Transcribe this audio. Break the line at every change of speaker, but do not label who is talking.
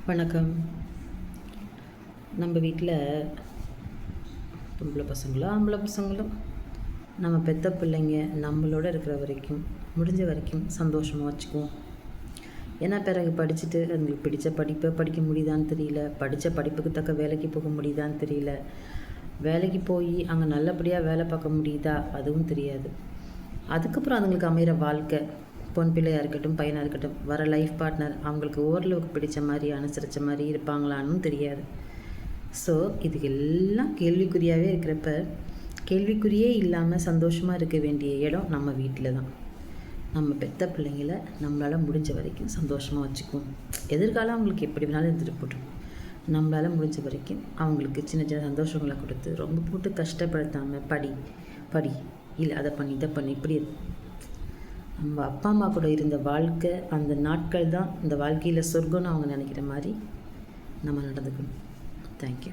வணக்கம். நம்ம வீட்டில் பொம்பளை பசங்களோ ஆம்பளை பசங்களோ நம்ம பெற்ற பிள்ளைங்க நம்மளோட இருக்கிற வரைக்கும் முடிஞ்ச வரைக்கும் சந்தோஷமாக வச்சுக்குவோம். ஏன்னா பிறகு படிச்சுட்டு அதுங்களுக்கு பிடிச்ச படிப்பை படிக்க முடியுதான்னு தெரியல, படித்த படிப்புக்கு தக்க வேலைக்கு போக முடியுதான்னு தெரியல, வேலைக்கு போய் அங்கே நல்லபடியாக வேலை பார்க்க முடியுதா அதுவும் தெரியாது. அதுக்கப்புறம் அதுங்களுக்கு அமைகிற வாழ்க்கை, பொன் பிள்ளையாக இருக்கட்டும் பையனாக இருக்கட்டும், வர லைஃப் பார்ட்னர் அவங்களுக்கு ஓரளவுக்கு பிடிச்ச மாதிரி அனுசரித்த மாதிரி இருப்பாங்களான்னு தெரியாது. ஸோ இதுக்கு எல்லாம் கேள்விக்குறியாகவே இருக்கிறப்ப கேள்விக்குறியே இல்லாமல் சந்தோஷமாக இருக்க வேண்டிய இடம் நம்ம வீட்டில் தான். நம்ம பெற்ற பிள்ளைங்களை நம்மளால் முடிஞ்ச வரைக்கும் சந்தோஷமாக வச்சுக்குவோம். எதிர்காலம் அவங்களுக்கு எப்படி வேணாலும் இருந்துட்டு போட்டோம். நம்மளால் முடிஞ்ச வரைக்கும் அவங்களுக்கு சின்ன சின்ன சந்தோஷங்களை கொடுத்து ரொம்ப போட்டு கஷ்டப்படுத்தாமல் படி இல்லை அதை பண்ணி இதை பண்ணி இப்படி நம்ம அப்பா அம்மா கூட இருந்த வாழ்க்கை, அந்த நாட்கள் தான் இந்த வாழ்க்கையில் சொர்க்கம்னு அவங்க நினைக்கிற மாதிரி நம்ம நடந்துக்கணும். தேங்க்யூ.